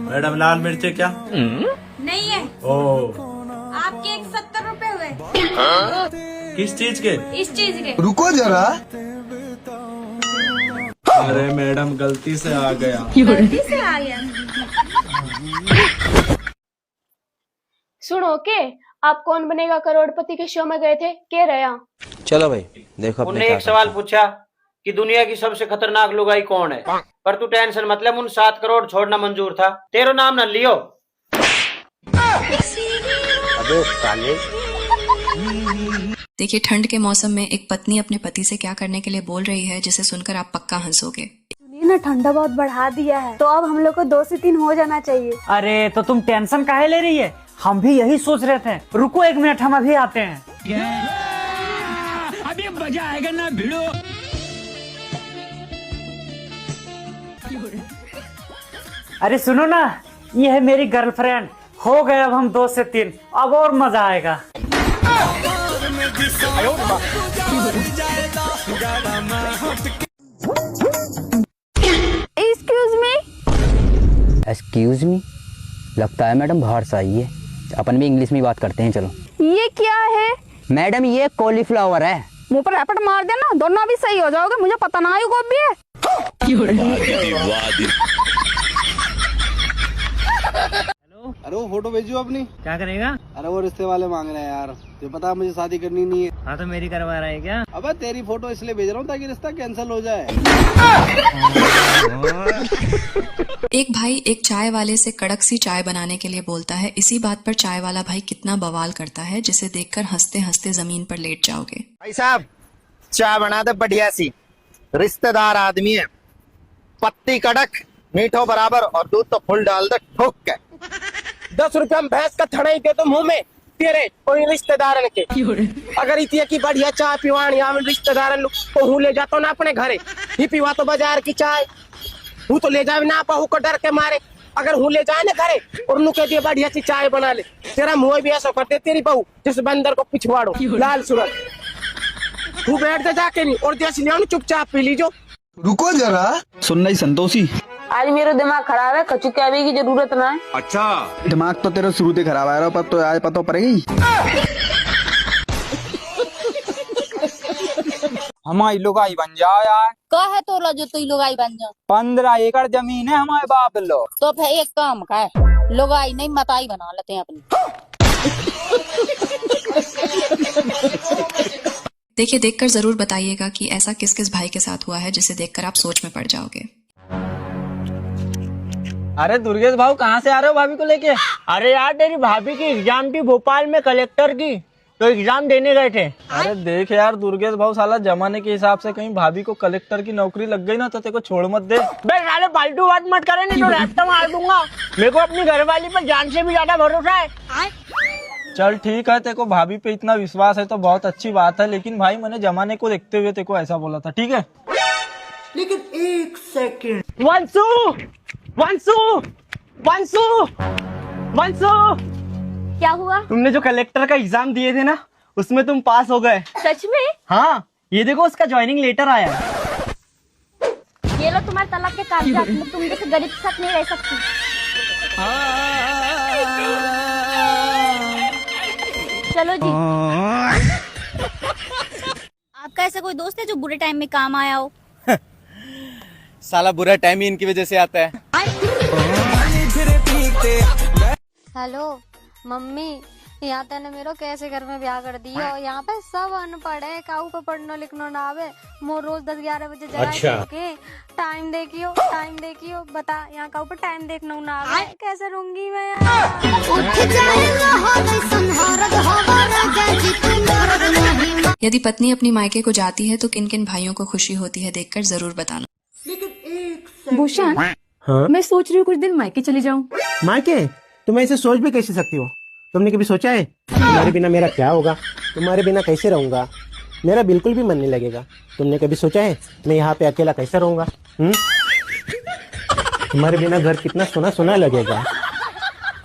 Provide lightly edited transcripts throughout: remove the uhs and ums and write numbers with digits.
Madam लाल मिर्चे क्या? नहीं है। ओ, आपके 71 रुपए हुए। किस चीज के? इस चीज के। रुको जरा। अरे मैडम गलती से आ गया। गलती से आ गया। सुनो के आप कौन बनेगा करोड़पति के शो में गए थे, के रहा? चलो भाई देखो। उनने एक सवाल पूछा कि दुनिया की सबसे खतरनाक लुगाई कौन है, पर तू टेंशन मतलब उन 7 करोड़ छोड़ना मंजूर था। तेरा नाम न लियो। अबे साले। देखिए, ठंड के मौसम में एक पत्नी अपने पति से क्या करने के लिए बोल रही है जिसे सुनकर आप पक्का हंसोगे। सुनिए ना, ठंडा बहुत बढ़ा दिया है, तो अब हम लोग को 2 से 3 हो जाना चाहिए। अरे तो तुम टेंशन काहे ले रही है, हम भी यही सोच रहे थे। रुको 1 मिनट, हम अभी आते हैं। अभी मजा आएगा ना भिड़ो। अरे सुनो ना, ये है मेरी गर्लफ्रेंड। हो गए अब हम 2 से 3, अब और मजा आएगा। एक्सक्यूज मी, लगता है मैडम बाहर से आई है। अपन भी इंग्लिश में बात करते हैं, चलो। ये क्या है? मैडम ये कॉलीफ्लावर है। मुंह पर रैपट मार देना, दोनों भी सही हो जाओगे। मुझे पता ना, गोभी है। अरे वो फोटो भेजो अपनी। क्या करेगा? अरे वो रिश्ते वाले मांग रहे हैं यार। तुझे पता है मुझे शादी करनी नहीं है। हाँ तो मेरी करवा रहा है क्या? अबे तेरी फोटो इसलिए भेज रहा हूँ ताकि रिश्ता कैंसिल हो जाए। एक भाई एक चाय वाले से कड़क सी चाय बनाने के लिए बोलता है। इसी बात पर चाय वाला भाई कितना बवाल करता है जिसे देखकर हंसते हंसते जमीन पर लेट जाओगे। भाई साहब चाय बना दे बढ़िया सी, रिश्तेदार आदमी है। पत्ती कड़क, मीठो बराबर और दूध तो फुल डाल दे ठोक के। 10 रुपया में भैंस का थड़ा ही दे दो मुंह में तेरे कोई रिश्तेदार के। अगर इतनी की बढ़िया चाय पिवान यहाँ में रिश्तेदार को हूँ ले जाता ना अपने घरे, ही पिवा तो बाजार की चाय। हूँ तो ले जाए ना बहू को डर के मारे। अगर हूँ ले जाए ना घरे और नु कह दिया बढ़िया सी चाय बना ले, तेरा मुँह भी ऐसा कर दे तेरी बहू जिस बंदर को पिछवाड़ो लाल सूरत। तू बैठ जा जाके नहीं और जैसे लिया चुपचाप पी लीजो। रुको जरा। सुनना ही संतोषी, आज मेरा दिमाग खराब है, कचू क्या की जरूरत ना है। अच्छा दिमाग तो तेरा शुरू से खराब है, पर तो आज पता पड़ेगी। हमारी लुगाई बन जाओ यार। कहा है तो लो जो तू लुगाई बन जाओ। 15 एकड़ जमीन है हमारे बाप लो। तो फिर एक काम का है, लुगाई नहीं मताई बना लेते हैं अपनी। देखिए, देखकर जरूर बताइएगा कि ऐसा किस किस भाई के साथ हुआ है जिसे देखकर आप सोच में पड़ जाओगे। अरे दुर्गेश भाऊ कहाँ से आ रहे हो भाभी को लेके? अरे यार तेरी भाभी की एग्जाम थी भोपाल में कलेक्टर की, तो एग्जाम देने गए थे। अरे देख यार दुर्गेश भाऊ, साला जमाने के हिसाब से कहीं भाभी को कलेक्टर की नौकरी लग गई ना तो तेरे को छोड़ मत दे। बे साले फालतू बात मत करे, नहीं तो रैप्टा मार दूंगा। मेरे को अपनी घरवाली पर जान से भी ज्यादा भरोसा है। चल ठीक है, तेरे को भाभी पे इतना विश्वास है तो बहुत अच्छी बात है, लेकिन भाई मैंने जमाने को देखते हुए तेरे को ऐसा बोला था, ठीक है? लेकिन 1 सेकंड। वंशु वंशु वंशु वंशु, क्या हुआ? तुमने जो कलेक्टर का एग्जाम दिए थे ना, उसमें तुम पास हो गए। सच में? हाँ, ये देखो उसका ज्वाइनिंग लेटर आया। ये लो तुम्हारे तलाक के कागजात, तुम जैसे गरीब के साथ नहीं रह सकती। चलो जी। आपका ऐसा कोई दोस्त है जो बुरे टाइम में काम आया हो? साला बुरा टाइम ही इनकी वजह से आता है। हेलो मम्मी, यहाँ तेने मेरो कैसे घर में ब्याह कर दिया। यहाँ पे सब अनपढ़ है, काऊ पे पढ़ना लिखना ना आवे। मोर रोज 10-11 बजे जगा के टाइम देखियो बता, यहाँ काऊ पे टाइम देखना ना आवे। कैसे रहूंगी मैं यदि पत्नी अपनी मायके को जाती है तो किन किन भाइयों को खुशी होती है देखकर जरूर बताना। भूषण, मैं सोच रही हूँ कुछ दिन मायके चली जाऊँ। मायके? तुम ऐसे सोच भी कैसे सकती हो? तुमने कभी सोचा है तुम्हारे बिना मेरा क्या होगा? तुम्हारे बिना कैसे रहूंगा? मेरा बिल्कुल भी मन नहीं लगेगा। तुमने कभी सोचा है मैं यहाँ पे अकेला कैसे रहूंगा? तुम्हारे बिना घर कितना सोना सोना लगेगा।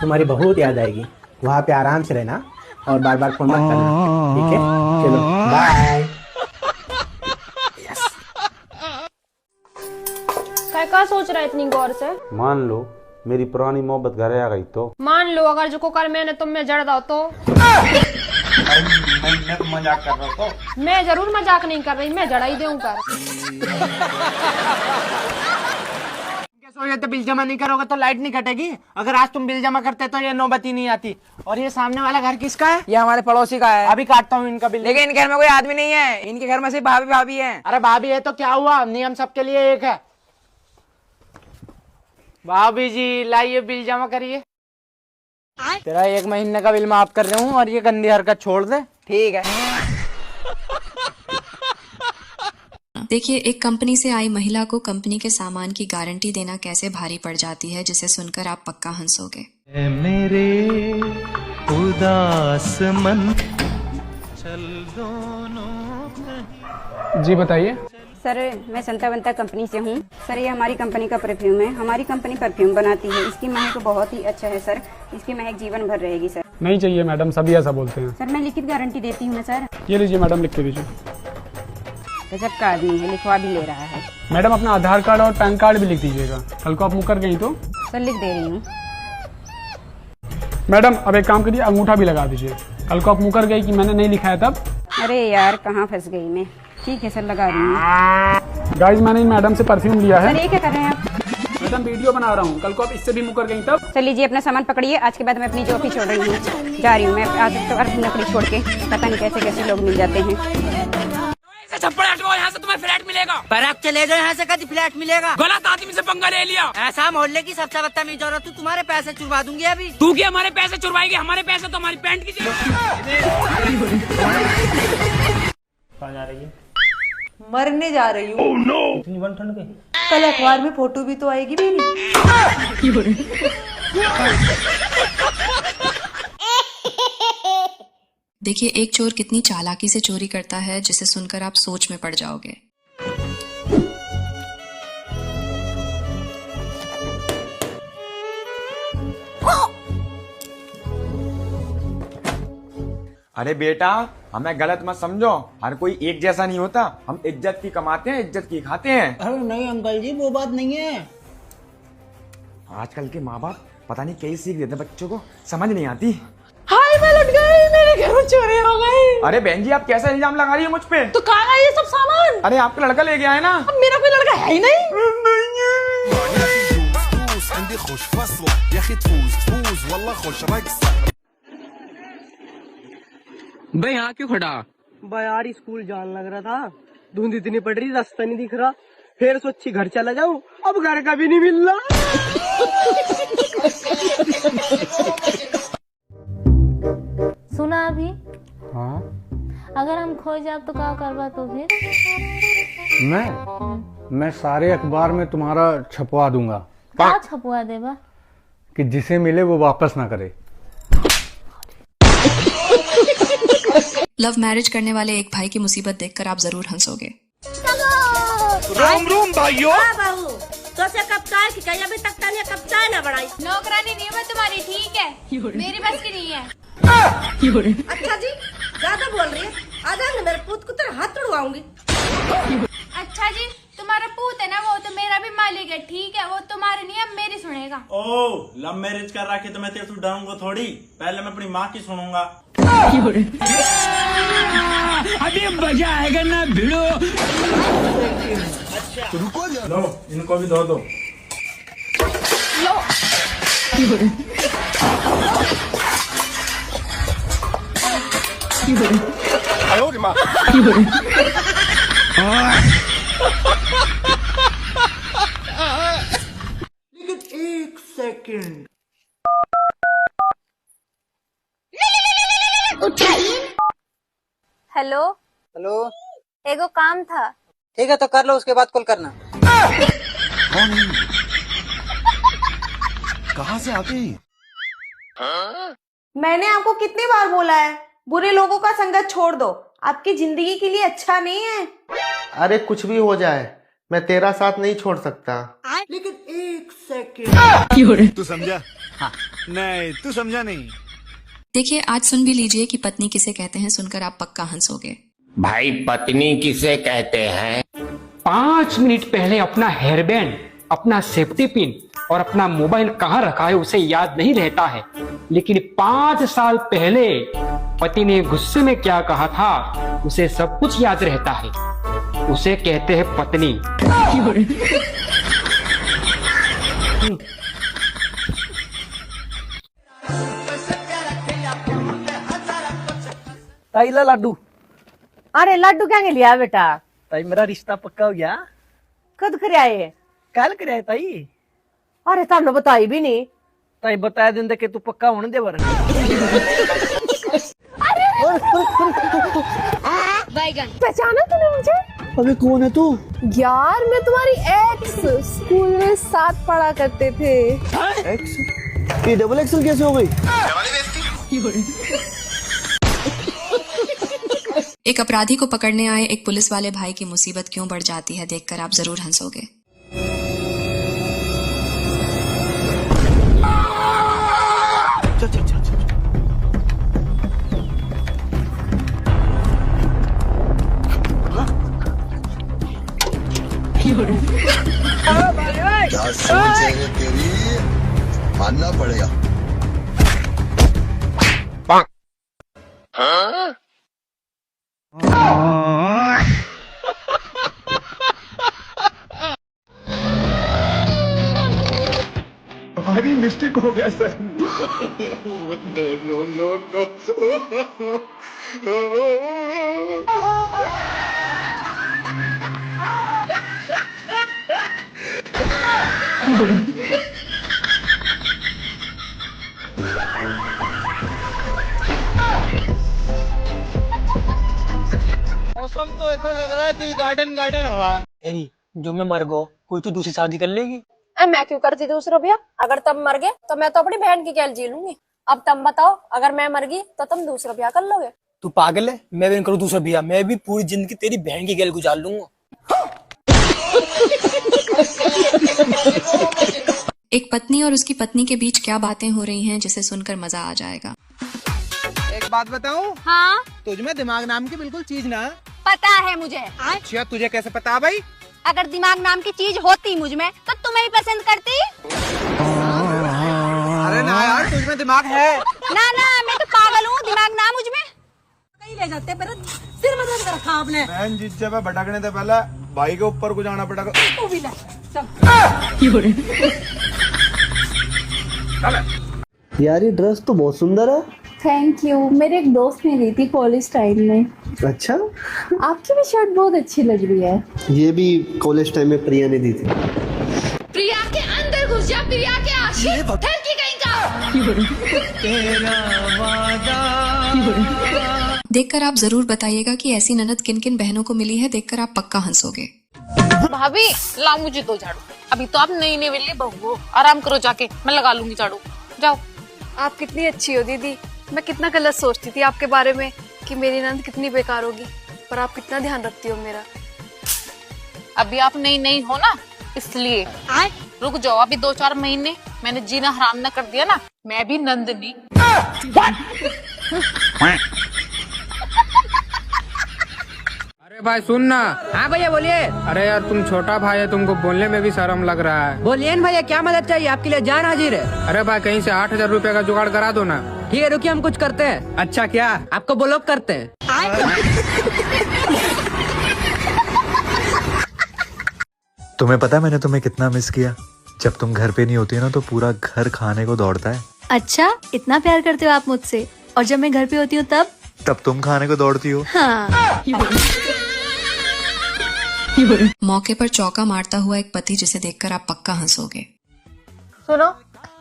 तुम्हारी बहुत याद आएगी। वहाँ पे आराम से रहना और बार बार फोन मत करना, ठीक है? चलो बाय। क्या सोच रहा है इतनी गौर से? मान लो मेरी पुरानी मोहब्बत घर आ गई तो मान लो अगर जो कर मैंने तुम में जड़ दो तो मैं तो मजाक कर रहा हूँ। मैं जरूर मजाक नहीं कर रही, मैं जड़ा ही दूं कर। सोचे तो बिल जमा नहीं करोगे तो लाइट नहीं कटेगी। अगर आज तुम बिल जमा करते तो ये नौबत ही नहीं आती। और ये सामने वाला घर किसका है? ये हमारे पड़ोसी का है। अभी काटता हूँ इनका बिल। लेकिन इन घर में कोई आदमी नहीं है, इनके घर में सिर्फ भाभी भाभी है। अरे भाभी है तो क्या हुआ, नियम सबके लिए एक है। भाभी जी लाइए बिल जमा करिए। तेरा 1 महीने का बिल माफ कर रहा हूँ और ये गंदी हरकत छोड़ दे। ठीक है। देखिए, एक कंपनी से आई महिला को कंपनी के सामान की गारंटी देना कैसे भारी पड़ जाती है, जिसे सुनकर आप पक्का हंसोगे। मेरे उदास मन चल दोनों। जी बताइए। सर मैं संता बंता कंपनी से हूँ। सर ये हमारी कंपनी का परफ्यूम है। हमारी कंपनी परफ्यूम बनाती है। इसकी महक बहुत ही अच्छा है सर। इसकी महक जीवन भर रहेगी सर। नहीं चाहिए मैडम, सभी ऐसा बोलते हैं। सर मैं लिखित गारंटी देती हूँ ना सर। ये लीजिए मैडम, लिख के दीजिए। गजब का आदमी है, लिखवा भी ले रहा है। मैडम अपना आधार कार्ड और पैन कार्ड भी लिख दीजिएगा, कल को आप मुकर गई तो। सर लिख दे रही हूँ। मैडम अब एक काम करिए, अंगूठा भी लगा दीजिए, कल को आप मुकर गई कि मैंने नहीं लिखा है तब। अरे यार कहाँ फंस गई मैं। ठीक है सर लगा रही हूँ। गाइस मैंने इन मैडम से परफ्यूम लिया है। सर ये क्या कर रहे हैं आप? मैडम वीडियो बना रहा हूँ, कल को आप इससे भी मुकर गई तब। सर लीजिए अपना सामान पकड़िए, आज के बाद मैं अपनी जॉब ही छोड़ रही हूँ, जा रही हूँ मैं। आज तो नौकरी छोड़ के पता नहीं कैसे कैसे लोग मिल जाते हैं। छप्पड़ हटवाओ, यहाँ से तुम्हें फ्लैट मिलेगा। पर आप चले जाओ यहाँ से, कभी फ्लैट मिलेगा। गलत आदमी से पंगा ले लिया। ऐसा मोहल्ले की सबसे बदतमीज औरत तू, तुम्हारे पैसे चुरवा दूंगी अभी। तू क्या हमारे पैसे चुरवाएगी? हमारे पैसे तो हमारी पैंट की जेब। जा रही है? मरने जा रही हूँ। oh, no! इतनी बन ठंड गई। कल अखबार में फोटो भी तो आएगी मेरी। देखिए, एक चोर कितनी चालाकी से चोरी करता है, जिसे सुनकर आप सोच में पड़ जाओगे। अरे बेटा, हमें गलत मत समझो, हर कोई एक जैसा नहीं होता। हम इज्जत की कमाते हैं, इज्जत की खाते हैं। अरे नहीं अंकल जी, वो बात नहीं है। आजकल के माँ बाप पता नहीं कैसी सीख देते बच्चों को, समझ नहीं आती। हाय मैं लुट गई, मेरे घर में चोरी हो गई। अरे बहन जी, आप कैसा इल्जाम लगा रही है मुझ पे? तो कहाँ है ये सब सामान? अरे आपका लड़का ले गया है ना। अब मेरा कोई लड़का है ही नहीं। भाई यहाँ क्यों खड़ा? यार स्कूल जान लग रहा था, धुंध इतनी पड़ रही, रास्ता नहीं दिख रहा। फिर सोची घर चला जाऊं, अब घर का भी नहीं मिल रहा। सुना अभी? हाँ अगर हम खो जाए तो क्या करवा तो फिर? मैं सारे अखबार में तुम्हारा छपवा दूंगा। क्या छपवा देबा? कि जिसे मिले वो वापस ना करे। लव मैरिज करने वाले एक भाई की मुसीबत देखकर आप जरूर हंसोगे। रोम रोम भाइयों। बहू तो से कब चाय की कहीं अभी तक तने कब चाय ना बढ़ाई। नौकरानी नहीं है मैं तुम्हारी, ठीक है? मेरी बस की नहीं है। अच्छा जी ज्यादा बोल रही है, आजा ना मेरे पूत को तेरा हाथ तोड़वाऊंगी। अच्छा जी, तुम्हारा पूत है ना, वो तो मेरा भी मालिक है, ठीक है? वो तुम्हारी नहीं अब मेरी सुनेगा। ओ लव मैरिज कर रहा तो मैं तेरे से डरूंगा थोड़ी, पहले मैं अपनी माँ की सुनूंगा। अभी मजा आएगा ना भिड़ो। रुको लो, इनको भी धो दो। लेकिन एक सेकंड। हेलो हेलो, एगो काम था। ठीक है तो कर लो, उसके बाद कॉल करना। कहाँ से आती? मैंने आपको कितनी बार बोला है बुरे लोगों का संगत छोड़ दो, आपकी जिंदगी के लिए अच्छा नहीं है। अरे कुछ भी हो जाए, मैं तेरा साथ नहीं छोड़ सकता। लेकिन एक सेकंड। तू समझा? हाँ। नहीं तू समझा नहीं। देखिए, आज सुन भी लीजिए कि पत्नी किसे कहते हैं, सुनकर आप पक्का हंसोगे। भाई पत्नी किसे कहते हैं? 5 मिनट पहले अपना हेयर बैंड, अपना सेफ्टी पिन और अपना मोबाइल कहाँ रखा है उसे याद नहीं रहता है, लेकिन 5 साल पहले पति ने गुस्से में क्या कहा था उसे सब कुछ याद रहता है। उसे कहते हैं पत्नी। ताई ला लड्डू। अरे लड्डू क्या लिया बेटा? ताई मेरा रिश्ता पक्का हो गया। कद कर आए? कल कर आए ताई। अरे तुमने बताई भी नहीं। ताई बताया दिन दे के तू पक्का होने दे बर। पहचाना तूने मुझे? अबे कौन है तू? यार मैं तुम्हारी एक्स, स्कूल में साथ पढ़ा करते थे। एक्स? ये डबल एक्सल कैसे हो गई? एक अपराधी को पकड़ने आए एक पुलिस वाले भाई की मुसीबत क्यों बढ़ जाती है, देखकर आप जरूर हंसोगे। क्या सोच है तेरी, मानना पड़ेगा। हमारी मिस्टेक हो गया सर। मौसम तो ऐसा लग रहा है कि गार्डन गार्डन हवा। जो मैं मर गो कोई तो दूसरी शादी कर लेगी। मैं क्यों करती दूसरा ब्याह? अगर तुम मर गए तो मैं तो अपनी बहन की गैल जी लूंगी। अब तुम बताओ, अगर मैं मर गई तो तुम दूसरा ब्याह कर लोगे? तू पागल है? मैं भी करूँ दूसरा ब्याह? मैं भी पूरी जिंदगी तेरी बहन की गैल गुजार लूंगा। एक पत्नी और उसकी पत्नी के बीच क्या बातें हो रही हैं जिसे सुनकर मजा आ जाएगा। एक बात बताऊं? हाँ? तुझ में दिमाग नाम की बिल्कुल चीज ना पता है मुझे। अच्छा तुझे कैसे पता भाई? अगर दिमाग नाम की चीज होती मुझ में तो तुम्हें भी पसंद करती। अरे ना यार, तुझ में दिमाग है। ना ना, मैं तो पागल हूँ, दिमाग ना मुझ में। कहीं ले जाते पर सिर में दर्द रखा आपने। बहन जिससे पे भटकने से पहले भाई के ऊपर को जाना पड़ेगा। तू भी ले चल। यार ये ड्रेस तो बहुत सुंदर है। Thank you. मेरे एक दोस्त ने दी थी कॉलेज टाइम में। अच्छा, आपकी भी शर्ट बहुत अच्छी लग रही है। ये भी कॉलेज टाइम में प्रिया ने दी थी। प्रिया के अंदर घुस जा, प्रिया के आशिक ठरकी कहीं का। तेरा वादा। देखकर आप जरूर बताइएगा कि ऐसी ननद किन किन बहनों को मिली है, देखकर आप पक्का हंसोगे। भाभी ला मुझे 2 झाड़ू। अभी तो आप नई नई वेली बहू हो, आराम करो जाके, मैं लगा लूंगी झाड़ू। जाओ। आप कितनी अच्छी हो दीदी। मैं कितना गलत सोचती थी आपके बारे में कि मेरी नंद कितनी बेकार होगी, पर आप कितना ध्यान रखती हो मेरा। अभी आप नई नई हो ना, इसलिए रुक जाओ अभी 2-4 महीने। मैंने जीना हराम ना कर दिया ना, मैं भी नंदनी। अरे भाई सुन ना। हाँ भैया बोलिए। अरे यार तुम छोटा भाई है, तुमको बोलने में भी शर्म लग रहा है। बोलिए भैया, क्या मदद चाहिए? आपके लिए जान हाजिर है। अरे भाई कहीं से 8,000 रुपए का जुगाड़ करा दो ना। ठीक है रुकिए, हम कुछ करते हैं। अच्छा क्या? आपको ब्लॉक करते हैं। तुम्हें पता है मैंने तुम्हें कितना मिस किया? जब तुम घर पे नहीं होती है ना तो पूरा घर खाने को दौड़ता है। अच्छा, इतना प्यार करते हो आप मुझसे? और जब मैं घर पे होती हूँ तब तुम खाने को दौड़ती हो। हाँ। मौके पर चौका मारता हुआ एक पति जिसे देखकर आप पक्का हंसोगे। सुनो,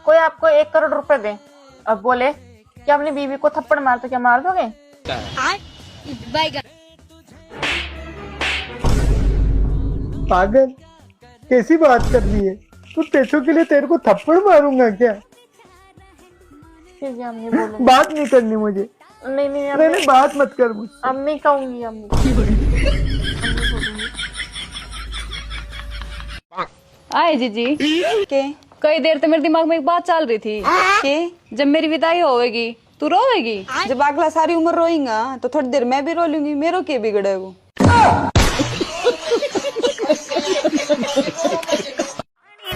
कोई आपको 1 करोड़ रुपए दे, अब बोले कि अपनी बीवी को थप्पड़ मार तो क्या मार दोगे? पागल, कैसी बात कर रही है तू? पैसों के लिए तेरे को थप्पड़ मारूंगा क्या? अम्मी बोलो। बात नहीं करनी मुझे। नहीं नहीं, नहीं बात मत कर मुझसे। अम्मी कहूंगी, अम्मी। आए जीजी के कई देर तो मेरे दिमाग में एक बात चल रही थी कि जब मेरी विदाई होगी तू रोएगी। जब अगला सारी उम्र रोएगा तो थोड़ी देर मैं भी रो लूंगी। मेरो के बिगड़े वो।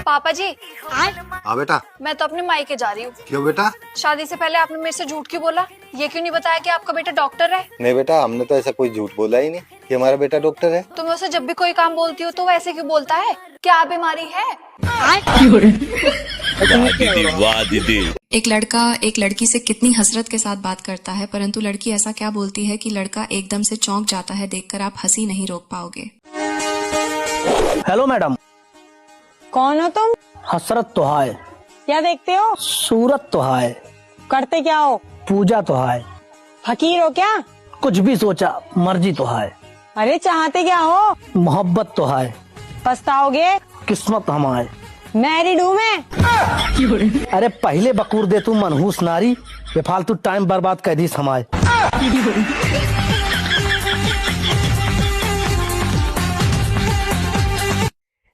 पापा जी, हाँ बेटा। मैं तो अपने मायके जा रही हूँ। क्यों बेटा? शादी से पहले आपने मेरे से झूठ क्यों बोला? ये क्यों नहीं बताया कि आपका बेटा डॉक्टर है? नहीं बेटा, हमने तो ऐसा कोई झूठ बोला ही नहीं कि हमारा बेटा डॉक्टर है। तो मैं उसे जब भी कोई काम बोलती हूँ तो वो ऐसे क्यों बोलता है? क्या बीमारी है? वाह दीदी। एक लड़का एक लड़की से कितनी हसरत के साथ बात करता है, परंतु लड़की ऐसा क्या बोलती है कि लड़का एकदम से चौंक जाता है। देखकर आप हंसी नहीं रोक पाओगे। Hello madam. कौन हो तुम? हसरत तो है। क्या देखते हो? सूरत तो है। करते क्या हो? पूजा तो है। फकीर हो क्या? कुछ भी सोचा, मर्जी तो है। अरे चाहते क्या हो? मोहब्बत तो है। पछताओगे? किस्मत हमारे। मैरिड हूँ मैं। अरे पहले बकूर दे तू मनहूस नारी, बेफालतू टाइम बर्बाद कर दी हमारे।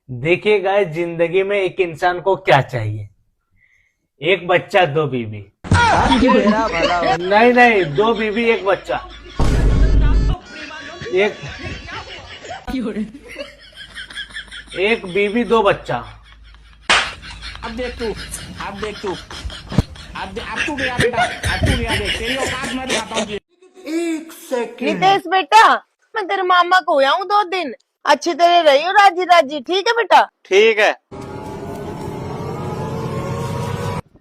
देखिए गाइस, जिंदगी में एक इंसान को क्या चाहिए? एक बच्चा, दो बीवी। नहीं नहीं, दो बीवी एक बच्चा। एक बीवी दो बच्चा। अब देख तू, अब देख तू, अब तू गया बेटा, अब तू गया देख, तेरी औकात मैं दिखाता हूँ। एक सेकंड। नितेश बेटा, मैं तेरे मामा को आऊँ 2 दिन, अच्छी तरह रही हो, राजी राजी, ठीक है बेटा? ठीक है।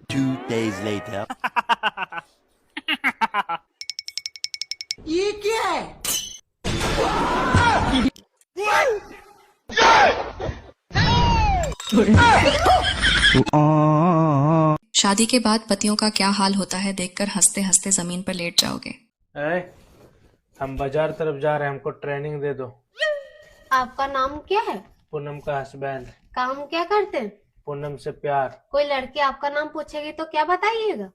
2 days later. ये क्या है? शादी के बाद पतियों का क्या हाल होता है देखकर हंसते हंसते जमीन पर लेट जाओगे। हम बाजार तरफ जा रहे हैं, हमको ट्रेनिंग दे दो। आपका नाम क्या है? पूनम का हस्बैंड। काम क्या करते हैं? पूनम से प्यार। कोई लड़की आपका नाम पूछेगी तो क्या बताइएगा?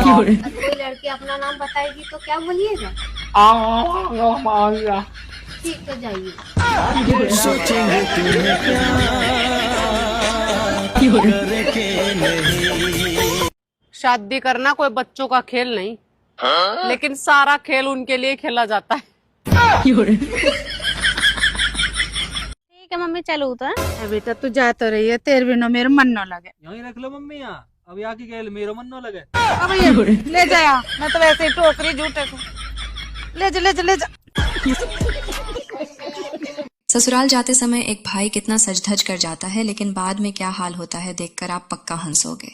कोई लड़की अपना नाम बताएगी तो क्या बोलिएगा? ठीक है, जाइए। शादी करना कोई बच्चों का खेल नहीं, लेकिन सारा खेल उनके लिए खेला जाता है। ठीक है मम्मी, चलो तो। बेटा तू जा तो रही है, तेरे बिना मेरा मन न लगे। यहीं रख लो मम्मी, यहाँ अब यहाँ की खेल मेरा मन न लगे। अब ये ले जाया, मैं तो वैसे ही टोकरी झूठे को ले जा, ले जा, ले जा। ससुराल जाते समय एक भाई कितना सज धज कर जाता है, लेकिन बाद में क्या हाल होता है देखकर आप पक्का हंसोगे।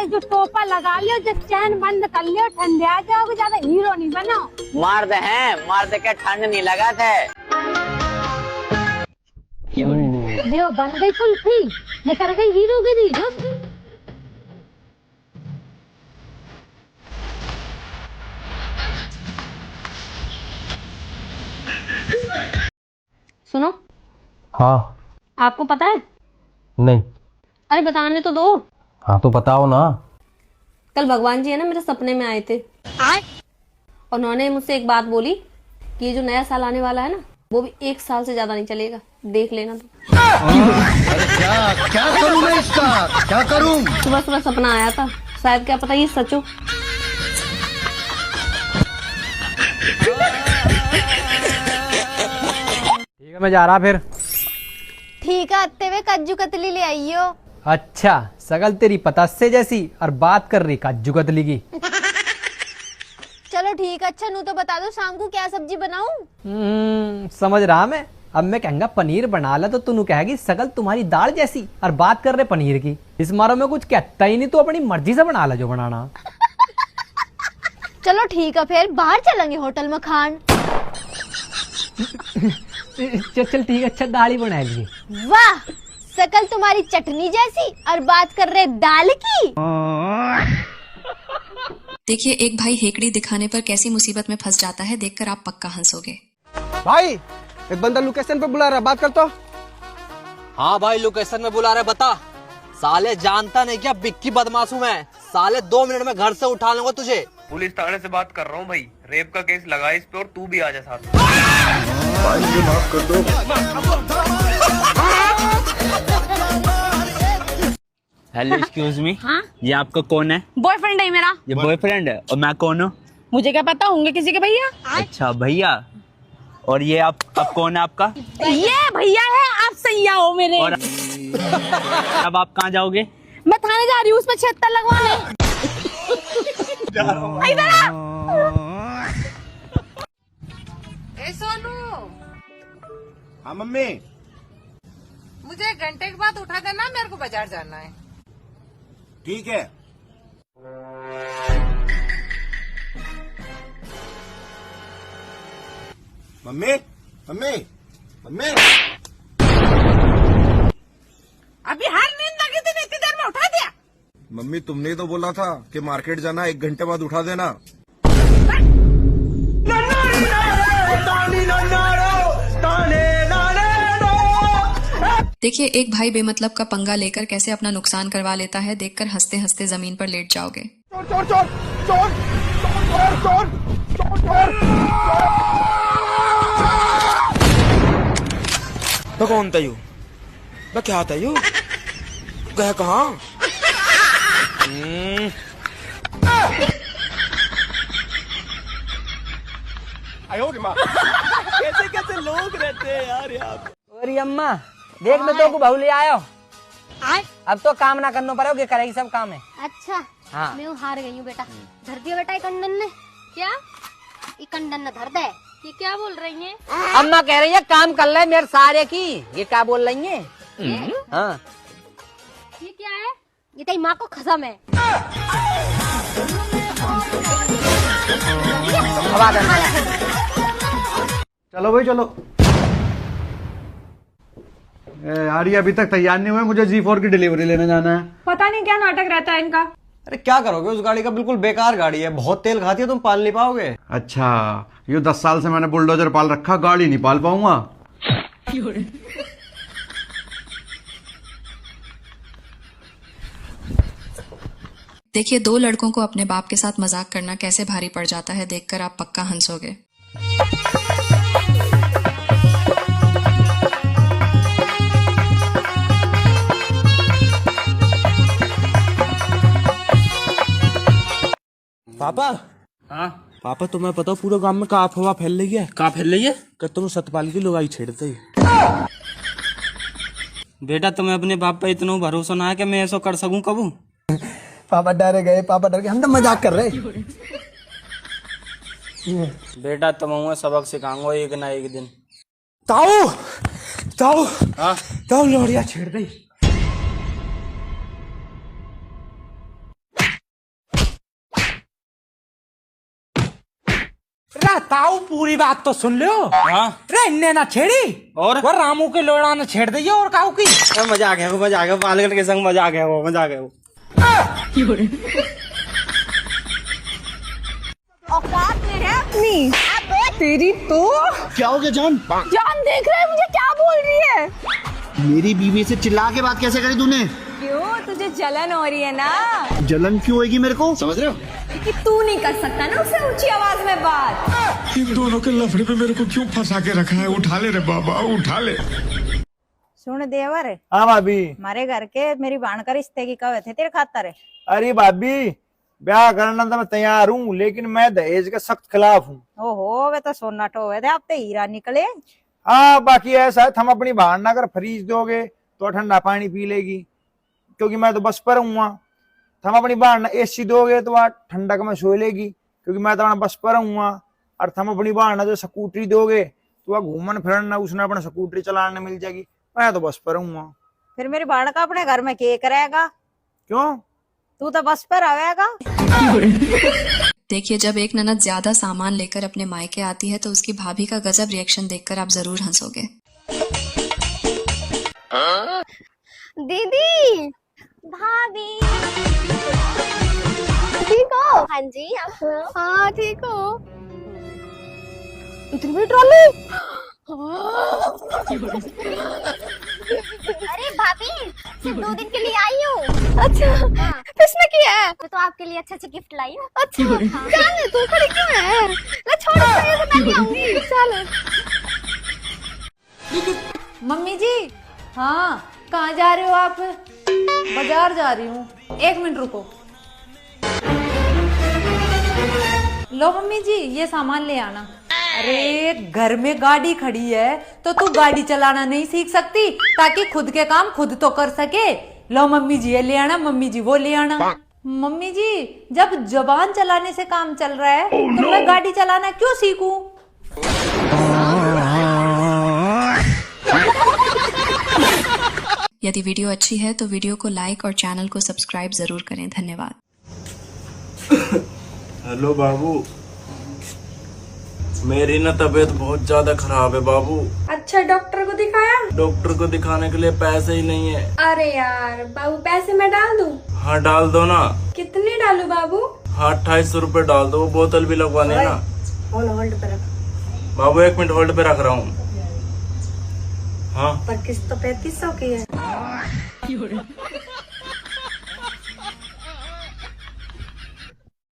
जो टोपा लगा लियो, जो चैन बंद कर लियो, ठंडे आ जाओगे, ज्यादा हीरो नहीं बनो। मार दे हैं, मार दे, क्या ठंड नहीं लगा थे। देव बन गई कुल्फी, निकल गई हीरो गिरी। सुनो। हाँ। आपको पता है? नहीं। अरे बताने तो दो। हाँ तो बताओ ना। कल भगवान जी है ना मेरे सपने में आए थे, और उन्होंने मुझसे एक बात बोली कि ये जो नया साल आने वाला है ना, वो भी 1 साल से ज्यादा नहीं चलेगा, देख लेना तुम। अरे क्या करूं मैं इसका, क्या करूं? सुबह सुबह सपना आया था, शायद क्या पता ये सच हो। ठीक है, मैं जा रहा फिर। ठीक है, आते हुए काजू कतली ले आइयो। अच्छा, सकल तेरी पतासे जैसी और बात कर रही काजू कतली की। चलो ठीक है, अच्छा नू तो बता दो शाम को क्या सब्जी बनाऊं? समझ रहा मैं। अब मैं कहूँगा पनीर बना ला, तो तू कहेगी सकल तुम्हारी दाल जैसी और बात कर रहे पनीर की। इस मारो में कुछ कहता ही नहीं, तो अपनी मर्जी से बना ला जो बनाना। चलो ठीक है, फिर बाहर चलेंगे होटल में खान। चल ठीक है, अच्छा दाल ही बना ली। वाह, सकल तुम्हारी चटनी जैसी और बात कर रहे दाल की। देखिए एक भाई हेकड़ी दिखाने पर कैसी मुसीबत में फंस जाता है देखकर आप पक्का हंसोगे। भाई एक बंदा लोकेशन पे बुला रहा है, बात कर तो। हाँ भाई, लोकेशन में बुला रहे, बता। साले जानता नहीं क्या बिक्की बदमाशू मैं, साले 2 मिनट में घर से उठा लूंगा तुझे। पुलिस थाने से बात कर रहा हूँ भाई, रेप का केस लगा इस पे और तू भी आ जा साथ में। माफ कर दो। Hello excuse me. हाँ? ये आपका कौन है? बॉयफ्रेंड है मेरा। ये बॉयफ्रेंड है और मैं कौन हूँ? मुझे क्या पता, होंगे किसी के भैया। अच्छा भैया, और ये अब कौन है आपका? ये भैया है, आप सैया हो मेरे। और अब आप कहाँ जाओगे? मैं थाने जा रही हूँ, उसमें 76 लगवाने। इधर आ। ए सोनू। हाँ मम्मी। मुझे 1 घंटे के बाद उठा देना, मेरे को बाजार जाना है। ठीक है। Mummy mummy mummy. अभी हाल नींद लगी थी, इतनी देर में उठा दिया। मम्मी तुमने ही तो बोला था कि मार्केट जाना 1 घंटे बाद उठा देना। देखिए एक भाई बेमतलब का पंगा लेकर कैसे अपना नुकसान करवा लेता है, देखकर हंसते हंसते जमीन पर लेट जाओगे। चोर चोर चोर चोर चोर चोर चोर चोर। तो कौन था यू? मैं क्या था यू? गया कहाँ? कैसे कैसे लोग रहते हैं यार यहाँ। अरे अम्मा देख मैं तो को बहू ले आयो। अब तो काम ना करना पड़ेगा, करेगी सब काम है। अच्छा हाँ। मैं हार गई हूँ बेटा। धर दिया बेटा कंडन ने। क्या? ये कंडन ने धर दे। ये क्या बोल रही है? अम्मा कह रही है काम कर ले मेरे सारे की। ये क्या बोल रही है? हाँ। ये क्या है? ये तेरी माँ को खसम है। चलो भाई चलो। यार ये अभी तक तैयार नहीं हुए, मुझे G4 की डिलीवरी लेने जाना है। पता नहीं क्या नाटक रहता है इनका। अरे क्या करोगे, उस गाड़ी का बिल्कुल बेकार गाड़ी है, बहुत तेल खाती है, तुम पाल नहीं पाओगे। अच्छा ये 10 साल से मैंने बुलडोजर पाल रखा, गाड़ी नहीं पाल पाऊंगा। देखिए 2 लड़कों को अपने बाप के साथ मजाक करना कैसे भारी पड़ जाता है, देखकर आप पक्का हंसोगे। पापा। हाँ पापा तुम्हें पता पूरे गांव में का अफवाह फैल रही है? कहाँ फैल रही है? कि तुम सतपाल की लुगाई छेड़ते ही। बेटा तुम्हें अपने बाप पे इतना भरोसा ना है कि मैं ऐसा कर सकूं कबू? पापा डर गए, पापा डर गए, हम तो मजाक कर रहे। बेटा तुम्हें सबक सिखाऊंगा एक ना एक दिन। ताऊ ताऊ ताऊ लोड़िया छेड़ दी। ताऊ पूरी बात तो सुन लो। रे इन्ने ना छेड़ी और वो रामू के लोड़ा ने छेड़ दी और काऊ की। मजा आ गया पालगढ़ के संग मजा आ गया वो। औकात में है अपनी। तेरी तो क्या हो गया जान? जान देख रहा है मुझे क्या बोल रही है? मेरी बीवी से चिल्ला के बात कैसे करी तूने? क्यों तुझे जलन हो रही है ना? जलन क्यों होगी मेरे को, समझ रहे हो? कि तू नहीं कर सकता ना उससे ऊंची आवाज में बात। इन दोनों के लफड़े पे मेरे को क्यों फंसा के रखा है? उठा ले रे बाबा उठा ले। सुन देवर। हाँ भाभी। हमारे घर के मेरी बहन का रिश्ते की कवे थे तेरे खातर। अरे भाभी ब्याह करना तो मैं तैयार हूँ, लेकिन मैं दहेज के सख्त खिलाफ हूँ। ओहो वे तो सोना टोवे थे, अब तो हीरा निकले। हाँ बाकी ऐसा है, हम अपनी बहन ना अगर फ्रीज दोगे तो ठंडा पानी पी लेगी, क्योंकि मैं तो बस पर हूँ। हम अपनी बहन AC दोगे तो वहाँ ठंडक में सो लेगी, क्योंकि मैं तो बस पर हूँ। और हम अपनी बहन जो स्कूटरी दोगे तो वह घूमन फिरन उसने अपना स्कूटरी चलाने मिल जाएगी, मैं तो बस पर हूँ। फिर मेरी बहन का अपने घर में के करेगा? क्यों? तू तो बस पर आवेगा। देखिए जब एक ननद ज्यादा सामान लेकर अपने मायके आती है तो उसकी भाभी का गजब रिएक्शन देखकर आप जरूर हंसोगे। दीदी भाभी ठीक हो? हाँ जी आप सुनाओ। हाँ ठीक हो। इतनी बड़ी ट्रॉली। अरे भाभी सिर्फ 2 दिन के लिए आई हूँ। अच्छा हाँ। किसने किया है? मैं तो आपके लिए अच्छे गिफ्ट लाई हूँ। अच्छा जाने तू खड़ी क्यों है? ले छोड़ मैं नहीं आऊंगी। चलो मम्मी जी। हाँ कहाँ जा रहे हो आप? बाजार जा रही हूँ। 1 मिनट रुको। लो मम्मी जी ये सामान ले आना। अरे घर में गाड़ी खड़ी है तो तू गाड़ी चलाना नहीं सीख सकती ताकि खुद के काम खुद तो कर सके। लो मम्मी जी ये ले आना, मम्मी जी वो ले आना। मम्मी जी जब जबान चलाने से काम चल रहा है तो मैं गाड़ी चलाना क्यों सीखूं? यदि वीडियो अच्छी है तो वीडियो को लाइक और चैनल को सब्सक्राइब जरूर करें। धन्यवाद। हेलो बाबू, मेरी ना तबीयत बहुत ज्यादा खराब है बाबू। अच्छा डॉक्टर को दिखाया? डॉक्टर को दिखाने के लिए पैसे ही नहीं है। अरे यार बाबू पैसे मैं डाल दूं? हाँ डाल दो ना। कितने डालूं बाबू? हाँ 2800 रुपए डाल दो, वो बोतल भी लगवानी है ना। होल्ड पे रख बाबू 1 मिनट होल्ड पे रख रहा हूँ। हाँ पर किस्त तो 3500 की है।